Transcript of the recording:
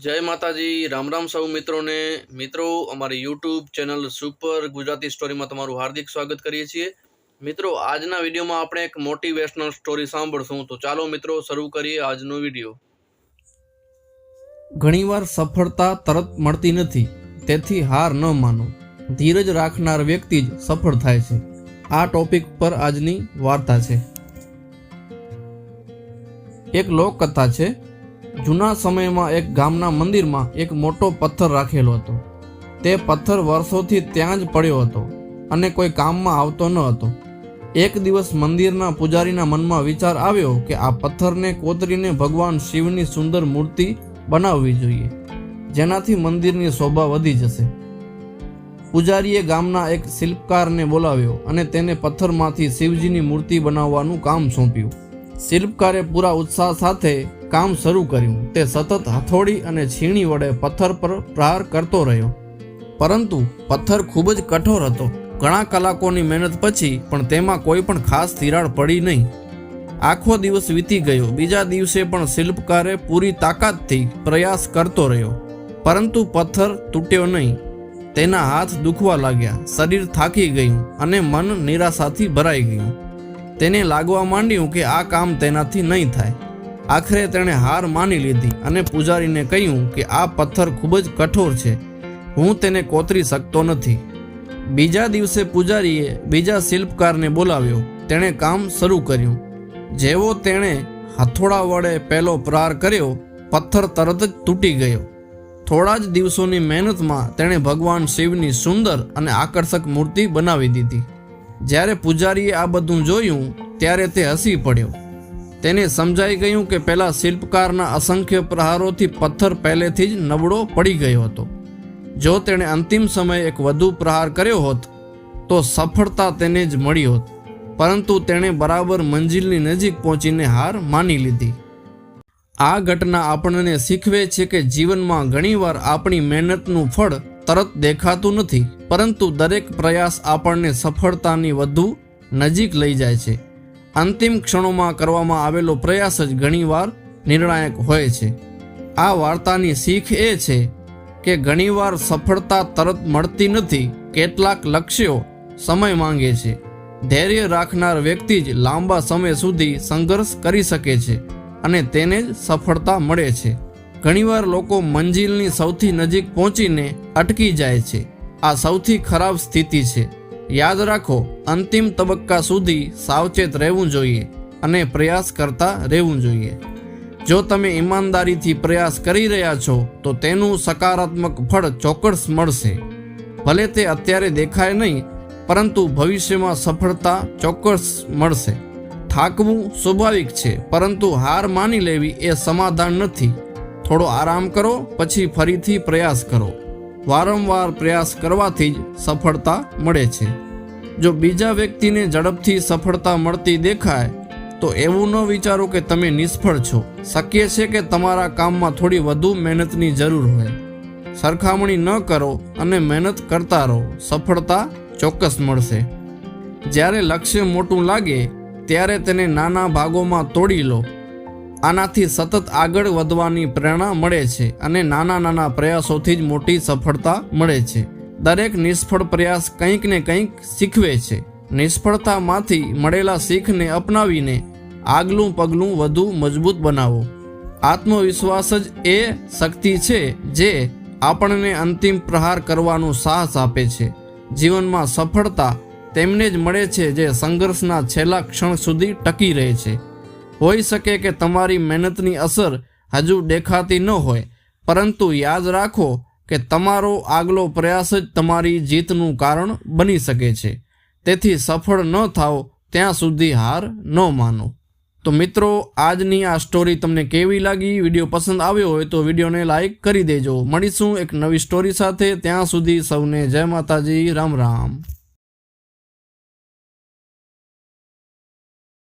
જય માતાજી, રામ રામ સૌ મિત્રોને। મિત્રો, અમારી યુટ્યુબ ચેનલ સુપર ગુજરાતી સ્ટોરીમાં તમારું હાર્દિક સ્વાગત કરીએ છીએ। મિત્રો, આજના વિડીયોમાં આપણે એક મોટિવેશનલ સ્ટોરી સાંભળશું। તો ચાલો મિત્રો, શરૂ કરીએ આજનો વિડીયો। ઘણીવાર સફળતા તરત મળતી નથી, તેથી હાર ન માનો। ધીરજ રાખનાર વ્યક્તિ જ સફળ થાય છે। આ ટોપિક પર આજની વાર્તા છે। એક લોકકથા છે। જૂના સમયમાં એક ગામના મંદિરમાં એક મોટો પથ્થર રાખેલો હતો। તે પથ્થર વર્ષોથી ત્યાં જ પડ્યો હતો અને કોઈ કામમાં આવતો ન હતો। એક દિવસ મંદિરના પૂજારીના મનમાં વિચાર આવ્યો કે આ પથ્થરને કોતરીને ભગવાન શિવની સુંદર મૂર્તિ બનાવવી જોઈએ, જેનાથી મંદિરની શોભા વધી જશે। પૂજારીએ ગામના એક શિલ્પકારને બોલાવ્યો અને તેને પથ્થરમાંથી શિવજીની મૂર્તિ બનાવવાનું કામ સોંપ્યું। શિલ્પકારે પૂરા ઉત્સાહ સાથે કામ શરૂ કર્યું। તે સતત હથોડી અને છીણી વડે પથ્થર પર પ્રહાર કરતો રહ્યો, પરંતુ પથ્થર ખૂબ જ કઠોર હતો। ઘણા કલાકોની મહેનત પછી પણ તેમાં કોઈ પણ ખાસ તિરાડ પડી નહીં। આખો દિવસ વીતી ગયો। બીજા દિવસે પણ શિલ્પકારે પૂરી તાકાતથી પ્રયાસ કરતો રહ્યો, પરંતુ પથ્થર તૂટ્યો નહીં। તેના હાથ દુખવા લાગ્યા, શરીર થાકી ગયું અને મન નિરાશાથી ભરાઈ ગયું। તેને લાગવા માંડ્યું કે આ કામ તેનાથી નહીં થાય। આખરે તેણે હાર માની લીધી અને પૂજારીને કહ્યું કે આ પથ્થર ખૂબ જ કઠોર છે, હું તેને કોતરી શકતો નથી। બીજા દિવસે પૂજારીએ બીજા શિલ્પકારને બોલાવ્યો। તેણે કામ શરૂ કર્યું। જેવો તેણે હથોડા વડે પહેલો પ્રહાર કર્યો, પથ્થર તરત જ તૂટી ગયો। થોડા જ દિવસોની મહેનતમાં તેણે ભગવાન શિવની સુંદર અને આકર્ષક મૂર્તિ બનાવી દીધી। જ્યારે પૂજારીએ આ બધું જોયું ત્યારે તે હસી પડ્યો। તેને સમજાઈ ગયું કે પેલા શિલ્પકારના અસંખ્ય પ્રહારોથી પથ્થર પહેલેથી જ નબળો પડી ગયો હતો। જો તેણે અંતિમ સમયે એક વધુ પ્રહાર કર્યો હોત તો સફળતા તેને જ મળી હોત, પરંતુ તેણે બરાબર મંજિલની નજીક પહોંચીને હાર માની લીધી। આ ઘટના આપણને શીખવે છે કે જીવનમાં ઘણીવાર આપણી મહેનતનું ફળ તરત દેખાતું નથી, પરંતુ દરેક પ્રયાસ આપણને સફળતાની વધુ નજીક લઈ જાય છે। અંતિમ ક્ષણોમાં કરવામાં આવેલો પ્રયાસ જ ઘણીવાર નિર્ણાયક હોય છે। આ વાર્તાની શીખ એ છે કે ઘણીવાર સફળતા તરત મળતી નથી। કેટલાક લક્ષ્યો સમય માંગે છે। ધૈર્ય રાખનાર વ્યક્તિ જ લાંબા સમય સુધી સંઘર્ષ કરી શકે છે અને તેને જ સફળતા મળે છે। ઘણીવાર લોકો મંજિલની સૌથી નજીક પહોંચીને અટકી જાય છે। આ સૌથી ખરાબ સ્થિતિ છે। યાદ રાખો, અંતિમ તબક્કા સુધી સાવચેત રહેવું જોઈએ અને પ્રયાસ કરતા રહેવું જોઈએ। જો તમે ઈમાનદારીથી પ્રયાસ કરી રહ્યા છો તો તેનું સકારાત્મક ફળ ચોક્કસ મળશે। ભલે તે અત્યારે દેખાય નહીં, પરંતુ ભવિષ્યમાં સફળતા ચોક્કસ મળશે। થાકવું સ્વાભાવિક છે, પરંતુ હાર માની લેવી એ સમાધાન નથી। થોડો આરામ કરો, પછી ફરીથી પ્રયાસ કરો। વારંવાર પ્રયાસ કરવાથી જ સફળતા મળે છે। જો બીજા વ્યક્તિને ઝડપથી સફળતા મળતી દેખાય તો એવું ન વિચારો કે તમે નિષ્ફળ છો। શક્ય છે કે તમારા કામમાં થોડી વધુ મહેનતની જરૂર હોય। સરખામણી ન કરો અને મહેનત કરતા રહો, સફળતા ચોક્કસ મળશે। જ્યારે લક્ષ્ય મોટું લાગે ત્યારે તેને નાના ભાગોમાં તોડી લો। આનાથી સતત આગળ વધવાની પ્રેરણા મળે છે અને નાના નાના પ્રયાસોથી જ મોટી સફળતા મળે છે। દરેક નિષ્ફળ પ્રયાસ કંઈક ને કંઈક શીખવે છે। નિષ્ફળતામાંથી મળેલા શીખને અપનાવીને આગલું પગલું વધુ મજબૂત બનાવો। આત્મવિશ્વાસ જ એ શક્તિ છે જે આપણને અંતિમ પ્રહાર કરવાનું સાહસ આપે છે। જીવનમાં સફળતા તેમને જ મળે છે જે સંઘર્ષના છેલ્લા ક્ષણ સુધી ટકી રહે છે। હોઈ શકે કે તમારી મહેનતની અસર હજુ દેખાતી ન હોય, પરંતુ યાદ રાખો કે તમારો આગલો પ્રયાસ જ તમારી જીતનું કારણ બની શકે છે। તેથી સફળ ન થાઓ ત્યાં સુધી હાર ન માનો। તો મિત્રો, આજની આ સ્ટોરી તમને કેવી લાગી? વિડીયો પસંદ આવ્યો હોય તો વિડીયોને લાઈક કરી દેજો। મળીશું એક નવી સ્ટોરી સાથે। ત્યાં સુધી સૌને જય માતાજી, રામ રામ।